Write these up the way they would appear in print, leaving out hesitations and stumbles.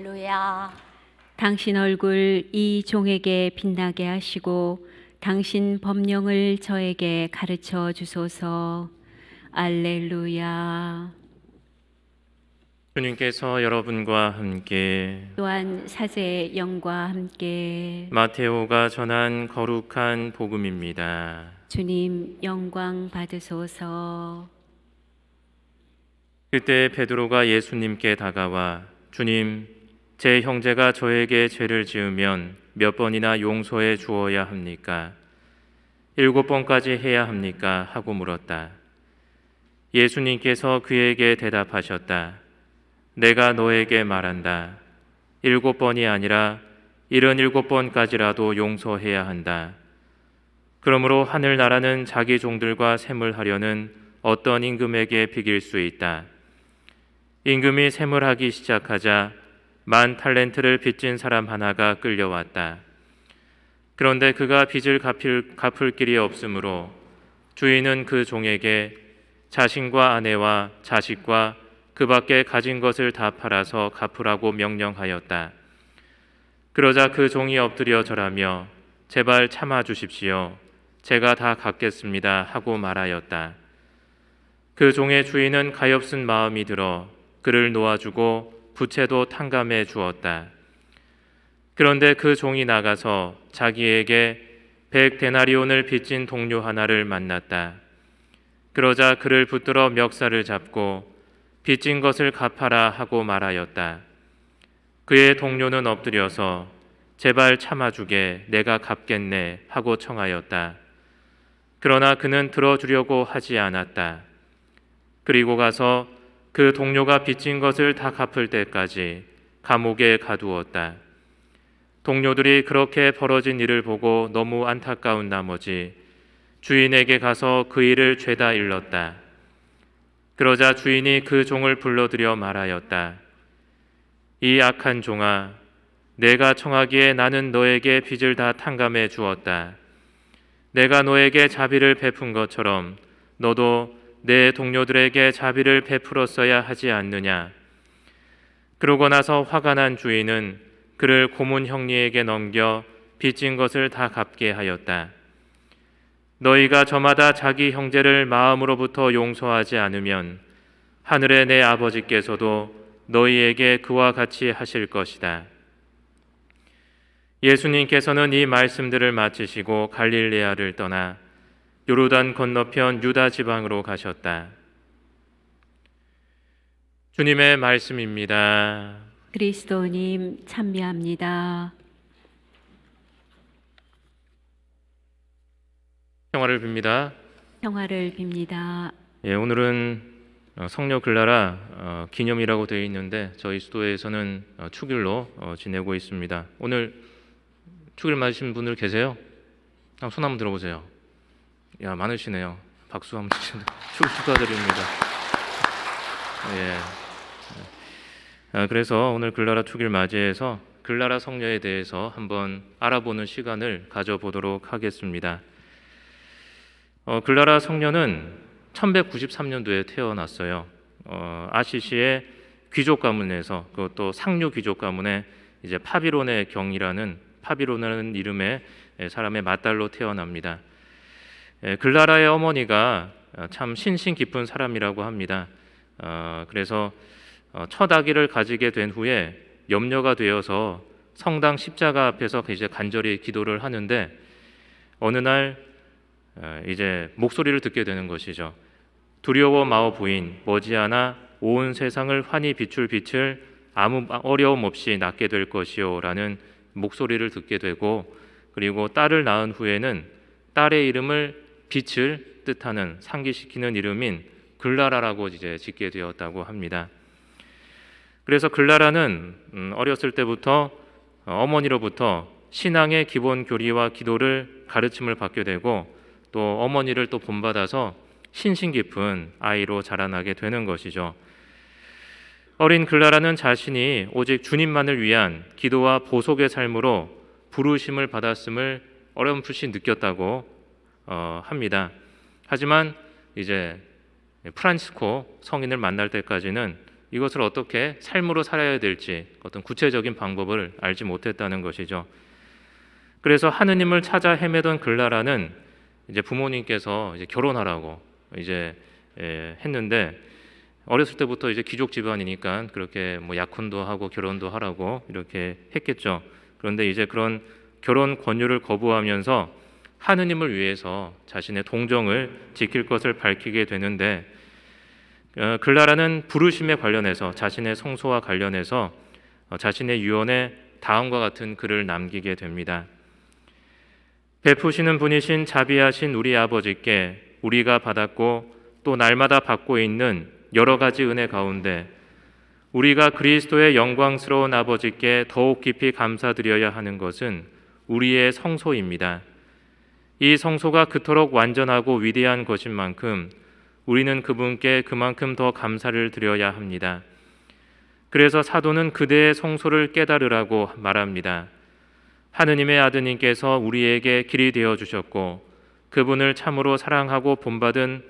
할렐루야. 당신 얼굴 이 종에게 빛나게 하시고 당신 법령을 저에게 가르쳐 주소서. 알렐루야. 주님께서 여러분과 함께 또한 사제의 영과 함께 마테오가 전한 거룩한 복음입니다. 주님 영광 받으소서. 그때 베드로가 예수님께 다가와 주님, 제 형제가 저에게 죄를 지으면 몇 번이나 용서해 주어야 합니까? 7번까지 해야 합니까? 하고 물었다. 예수님께서 그에게 대답하셨다. 내가 너에게 말한다. 7번이 아니라 77번까지라도 용서해야 한다. 그러므로 하늘나라는 자기 종들과 샘을 어떤 임금에게 비길 수 있다. 임금이 샘을 하기 시작하자 10,000달란트를 빚진 사람 하나가 끌려왔다. 그런데 그가 빚을 갚을 길이 없으므로 주인은 그 종에게 자신과 아내와 자식과 그 밖에 가진 것을 다 팔아서 갚으라고 명령하였다. 그러자 그 종이 엎드려 절하며 제발 참아 주십시오. 제가 다 갚겠습니다 하고 말하였다. 그 종의 주인은 가엾은 마음이 들어 그를 놓아주고 부채도 탕감해 주었다. 그런데 그 종이 나가서 자기에게 100데나리온을 빚진 동료 하나를 만났다. 그러자 그를 붙들어 멱살을 잡고 빚진 것을 갚아라 하고 말하였다. 그의 동료는 엎드려서 제발 참아주게 내가 갚겠네 하고 청하였다. 그러나 그는 들어주려고 하지 않았다. 그리고 가서 그 동료가 빚진 것을 다 갚을 때까지 감옥에 가두었다. 동료들이 그렇게 벌어진 일을 보고 너무 안타까운 나머지 주인에게 가서 그 일을 죄다 일렀다. 그러자 주인이 그 종을 불러들여 말하였다. 이 악한 종아, 내가 청하기에 나는 너에게 빚을 다 탕감해 주었다. 내가 너에게 자비를 베푼 것처럼 너도 내 동료들에게 자비를 베풀었어야 하지 않느냐. 그러고 나서 화가 난 주인은 그를 고문 형리에게 넘겨 빚진 것을 다 갚게 하였다. 너희가 저마다 자기 형제를 마음으로부터 용서하지 않으면 하늘의 내 아버지께서도 너희에게 그와 같이 하실 것이다. 예수님께서는 이 말씀들을 마치시고 갈릴레아를 떠나 요르단 건너편 유다 지방으로 가셨다. 주님의 말씀입니다. 그리스도님 찬미합니다. 평화를 빕니다. 평화를 빕니다. 예, 오늘은 성녀 글라라 기념이라고 되어 있는데 저희 수도에서는 축일로 지내고 있습니다. 오늘 축일 맞으신 분들 계세요? 손 한번 들어보세요. 야, 많으시네요. 박수 한번 주시면 축하드립니다. 예. 그래서 오늘 글라라 축일 맞이해서 글라라 성녀에 대해서 한번 알아보는 시간을 가져보도록 하겠습니다. 글라라 성녀는 1193년도에 태어났어요. 아시시의 귀족 가문에서 그것도 상류 귀족 가문의 이제 파비론의 경이라는 파비론이라는 이름의 사람의 맏딸로 태어납니다. 글라라의 어머니가 참 신신 깊은 사람이라고 합니다. 그래서 첫 아기를 가지게 된 후에 염려가 되어서 성당 십자가 앞에서 이제 간절히 기도를 하는데 어느 날 이제 목소리를 듣게 되는 것이죠. 두려워 마오 부인 머지않아 온 세상을 환히 비출 빛을 아무 어려움 없이 낳게 될 것이요 라는 목소리를 듣게 되고 그리고 딸을 낳은 후에는 딸의 이름을 빛을 뜻하는 상기시키는 이름인 글라라라고 이제 짓게 되었다고 합니다. 그래서 글라라는 어렸을 때부터 어머니로부터 신앙의 기본 교리와 기도를 가르침을 받게 되고 또 어머니를 또 본받아서 신심 깊은 아이로 자라나게 되는 것이죠. 어린 글라라는 자신이 오직 주님만을 위한 기도와 보속의 삶으로 부르심을 받았음을 어렴풋이 느꼈다고 합니다. 하지만 이제 프란치스코 성인을 만날 때까지는 이것을 어떻게 삶으로 살아야 될지 어떤 구체적인 방법을 알지 못했다는 것이죠. 그래서 하느님을 찾아 헤매던 글라라는 이제 부모님께서 이제 결혼하라고 이제 했는데, 어렸을 때부터 이제 귀족 집안이니까 그렇게 뭐 약혼도 하고 결혼도 하라고 이렇게 했겠죠. 그런데 이제 그런 결혼 권유를 거부하면서 하느님을 위해서 자신의 동정을 지킬 것을 밝히게 되는데, 글라라는 부르심에 관련해서 자신의 성소와 관련해서 자신의 유언에 다음과 같은 글을 남기게 됩니다. 베푸시는 분이신 자비하신 우리 아버지께 우리가 받았고 또 날마다 받고 있는 여러 가지 은혜 가운데 우리가 그리스도의 영광스러운 아버지께 더욱 깊이 감사드려야 하는 것은 우리의 성소입니다. 이 성소가 그토록 완전하고 위대한 것인 만큼 우리는 그분께 그만큼 더 감사를 드려야 합니다. 그래서 사도는 그대의 성소를 깨달으라고 말합니다. 하느님의 아드님께서 우리에게 길이 되어 주셨고 그분을 참으로 사랑하고 본받은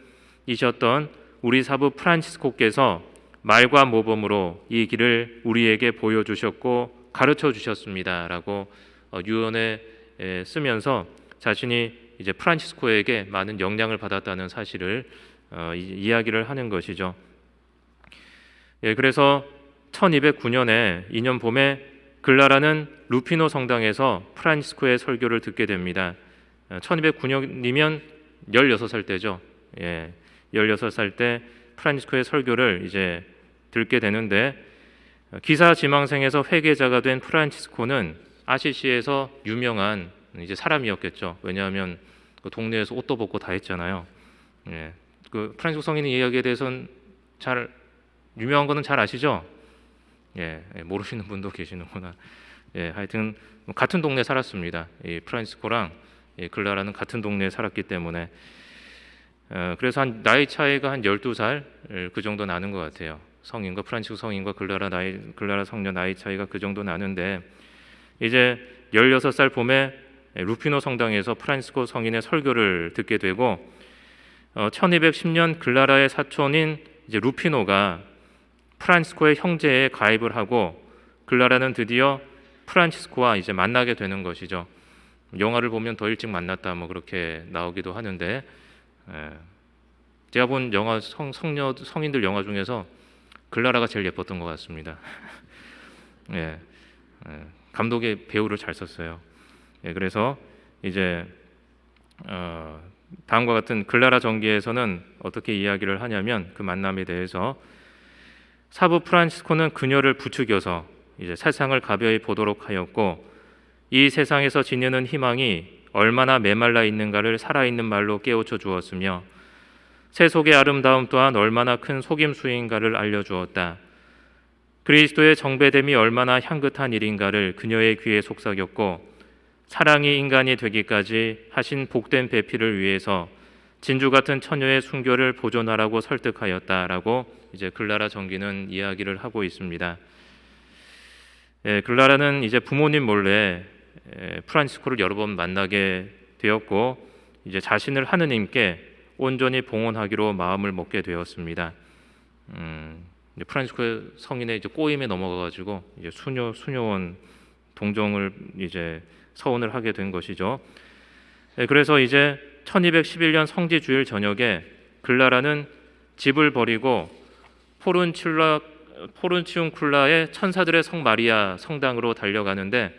이셨던 우리 사부 프란치스코께서 말과 모범으로 이 길을 우리에게 보여주셨고 가르쳐 주셨습니다. 라고 유언에 쓰면서 자신이 이제 프란치스코에게 많은 영향을 받았다는 사실을 이야기를 하는 것이죠. 그래서 1209년에 2년 봄에 글라라는 루피노 성당에서 프란치스코의 설교를 듣게 됩니다. 1209년이면 16살 때죠. 16살 때 프란치스코의 설교를 이제 듣게 되는데, 기사 지망생에서 회계자가 된 프란치스코는 아시시에서 유명한 이제 사람이었겠죠. 왜냐하면 그 동네에서 옷도 벗고 다 했잖아요. 그 프란치스코 성인의 이야기에 대해서는 잘 유명한 거는 잘 아시죠? 모르시는 분도 계시는구나. 하여튼 같은 동네 살았습니다. 이 프란치스코랑 글라라는 같은 동네에 살았기 때문에 그래서 한 나이 차이가 한 12살 그 정도 나는 것 같아요. 성인과 프란치스코 성인과 글라라 성녀 나이 차이가 그 정도 나는데, 이제 16살 봄에 루피노 성당에서 프란치스코 성인의 설교를 듣게 되고 1210년 글라라의 사촌인 이제 루피노가 프란치스코의 형제에 가입을 하고 글라라는 드디어 프란치스코와 이제 만나게 되는 것이죠. 영화를 보면 더 일찍 만났다 뭐 그렇게 나오기도 하는데, 제가 본 영화 성인들 영화 중에서 글라라가 제일 예뻤던 것 같습니다. 감독의 배우를 잘 썼어요. 그래서 이제 다음과 같은 글라라 전기에서는 어떻게 이야기를 하냐면, 그 만남에 대해서 사부 프란치스코는 그녀를 부추겨서 이제 세상을 가벼이 보도록 하였고, 이 세상에서 지니는 희망이 얼마나 메말라 있는가를 살아있는 말로 깨우쳐 주었으며, 세속의 아름다움 또한 얼마나 큰 속임수인가를 알려주었다. 그리스도의 정배됨이 얼마나 향긋한 일인가를 그녀의 귀에 속삭였고, 사랑이 인간이 되기까지 하신 복된 배필을 위해서 진주 같은 처녀의 순교를 보존하라고 설득하였다라고 이제 글라라 전기는 이야기를 하고 있습니다. 글라라는 이제 부모님 몰래 프란치스코를 여러 번 만나게 되었고, 이제 자신을 하느님께 온전히 봉헌하기로 마음을 먹게 되었습니다. 프란치스코의 성인의 이제 꼬임에 넘어가가지고 이제 수녀원 동정을 이제 서원을 하게 된 것이죠. 그래서 이제 1211년 성지 주일 저녁에 글라라는 집을 버리고 포른치움쿨라의 천사들의 성 마리아 성당으로 달려가는데,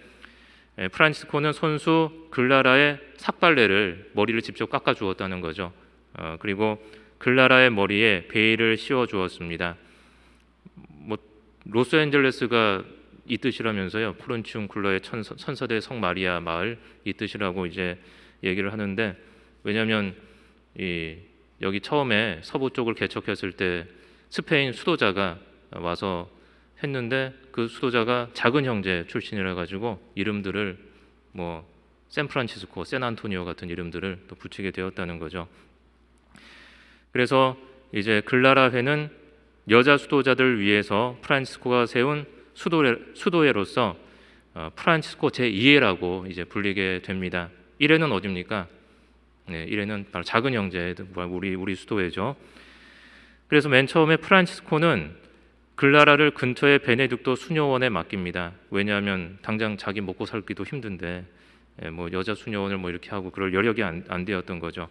프란치스코는 손수 글라라의 삭발레를 머리를 직접 깎아 주었다는 거죠. 그리고 글라라의 머리에 베일을 씌워 주었습니다. 뭐 로스앤젤레스가 이 뜻이라면서요. 포른치움쿨라의 천사들의 성 마리아 마을 이 뜻이라고 이제 얘기를 하는데, 왜냐하면 여기 처음에 서부 쪽을 개척했을 때 스페인 수도자가 와서 했는데, 그 수도자가 작은 형제 출신이라 가지고 이름들을 뭐 샌프란치스코, 샌안토니오 같은 이름들을 또 붙이게 되었다는 거죠. 그래서 이제 글라라회는 여자 수도자들 위해서 프란치스코가 세운 수도회로서 프란치스코 제2회라고 이제 불리게 됩니다. 1회는 어디입니까? 1회는 바로 작은 형제, 우리 수도회죠. 그래서 맨 처음에 프란치스코는 글라라를 근처의 베네딕토 수녀원에 맡깁니다. 왜냐하면 당장 자기 먹고 살기도 힘든데 뭐 여자 수녀원을 뭐 이렇게 하고 그럴 여력이 안 되었던 거죠.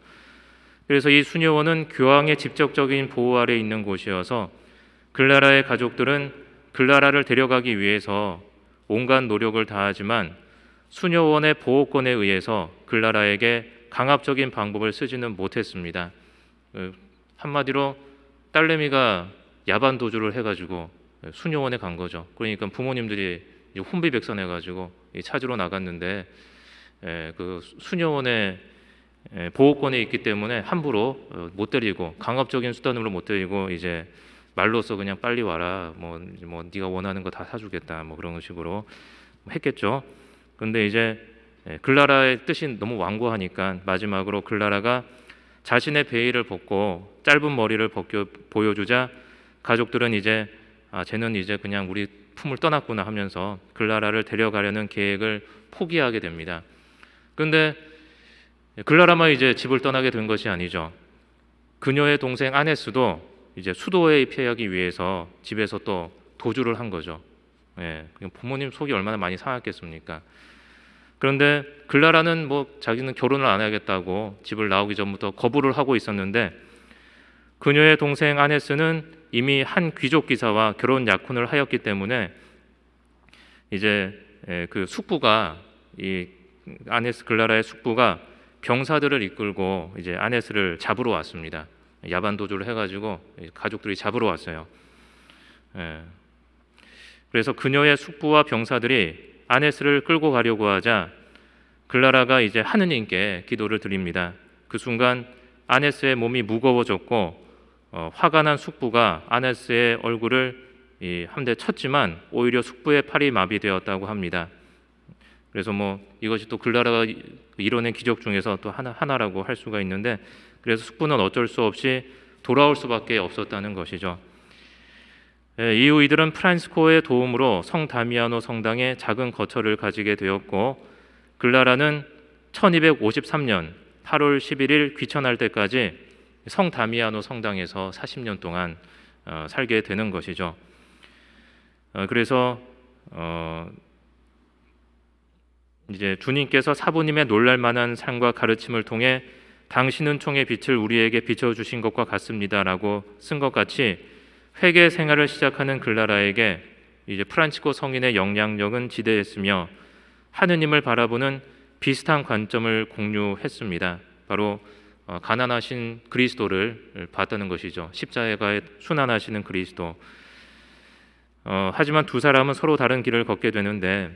그래서 이 수녀원은 교황의 직접적인 보호 아래 있는 곳이어서 글라라의 가족들은 글라라를 데려가기 위해서 온갖 노력을 다하지만 수녀원의 보호권에 의해서 글라라에게 강압적인 방법을 쓰지는 못했습니다. 한마디로 딸내미가 야반 도주를 해가지고 수녀원에 간 거죠. 그러니까 부모님들이 혼비백산해가지고 찾으러 나갔는데 그 수녀원의 보호권에 있기 때문에 함부로 못 데리고 강압적인 수단으로 못 데리고 이제 말로써 그냥 빨리 와라 뭐 네가 원하는 거 다 사주겠다 뭐 그런 식으로 했겠죠. 그런데 이제 글라라의 뜻이 너무 완고하니까 마지막으로 글라라가 자신의 베일을 벗고 짧은 머리를 보여주자 가족들은 이제 쟤는 이제 그냥 우리 품을 떠났구나 하면서 글라라를 데려가려는 계획을 포기하게 됩니다. 그런데 글라라만 이제 집을 떠나게 된 것이 아니죠. 그녀의 동생 아네스도 이제 수도에 피하기 위해서 집에서 또 도주를 한 거죠. 부모님 속이 얼마나 많이 상했겠습니까? 그런데 글라라는 뭐 자기는 결혼을 안 하겠다고 집을 나오기 전부터 거부를 하고 있었는데 그녀의 동생 아네스는 이미 한 귀족 기사와 결혼 약혼을 하였기 때문에 이제 그 숙부가 이 아네스 글라라의 숙부가 병사들을 이끌고 이제 아네스를 잡으러 왔습니다. 야반 도주를 해가지고 가족들이 잡으러 왔어요. 그래서 그녀의 숙부와 병사들이 아네스를 끌고 가려고 하자 글라라가 이제 하느님께 기도를 드립니다. 그 순간 아네스의 몸이 무거워졌고 화가 난 숙부가 아네스의 얼굴을 한 대 쳤지만 오히려 숙부의 팔이 마비되었다고 합니다. 그래서 뭐 이것이 또 글라라가 이뤄낸 기적 중에서 또 하나라고 할 수가 있는데 그래서 숙부는 어쩔 수 없이 돌아올 수밖에 없었다는 것이죠. 이후 이들은 프란시스코의 도움으로 성 다미아노 성당에 작은 거처를 가지게 되었고 글라라는 1253년 8월 11일 귀천할 때까지 성 다미아노 성당에서 40년 동안 살게 되는 것이죠. 그래서 이제 주님께서 사부님의 놀랄만한 삶과 가르침을 통해 당신은 총의 빛을 우리에게 비춰주신 것과 같습니다라고 쓴 것 같이 회개 생활을 시작하는 글라라에게 이제 프란치스코 성인의 영향력은 지대했으며 하느님을 바라보는 비슷한 관점을 공유했습니다. 바로 가난하신 그리스도를 봤다는 것이죠. 십자가에 순환하시는 그리스도. 하지만 두 사람은 서로 다른 길을 걷게 되는데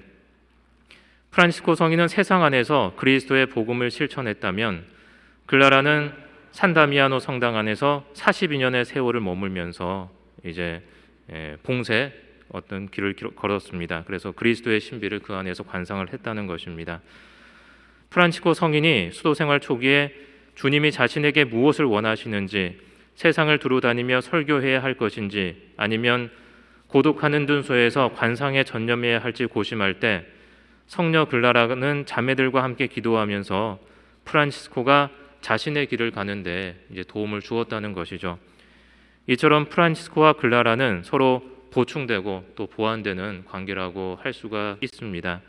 프란시스코 성인은 세상 안에서 그리스도의 복음을 실천했다면 글라라는 산다미아노 성당 안에서 42년의 세월을 머물면서 이제 봉쇄 어떤 길을 걸었습니다. 그래서 그리스도의 신비를 그 안에서 관상을 했다는 것입니다. 프란치스코 성인이 수도 생활 초기에 주님이 자신에게 무엇을 원하시는지, 세상을 두루다니며 설교해야 할 것인지, 아니면 고독한 은둔소에서 관상에 전념해야 할지 고심할 때 성녀 글라라는 자매들과 함께 기도하면서 프란치스코가 자신의 길을 가는데 이제 도움을 주었다는 것이죠. 이처럼 프란치스코와 글라라는 서로 보충되고 또 보완되는 관계라고 할 수가 있습니다.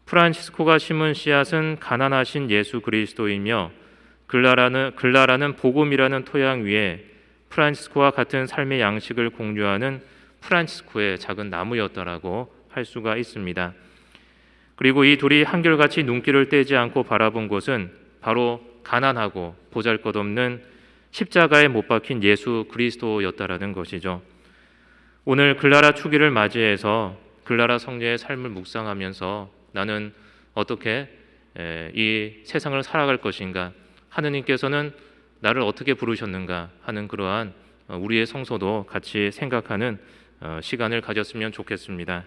프란치스코가 심은 씨앗은 가난하신 예수 그리스도이며 글라라는 복음이라는 토양 위에 프란치스코와 같은 삶의 양식을 공유하는 프란치스코의 작은 나무였다라고 할 수가 있습니다. 그리고 이 둘이 한결같이 눈길을 떼지 않고 바라본 곳은 바로 가난하고 보잘것없는 십자가에 못 박힌 예수 그리스도였다라는 것이죠. 오늘 글라라 축일을 맞이해서 글라라 성녀의 삶을 묵상하면서 나는 어떻게 이 세상을 살아갈 것인가, 하느님께서는 나를 어떻게 부르셨는가 하는 그러한 우리의 성소도 같이 생각하는 시간을 가졌으면 좋겠습니다.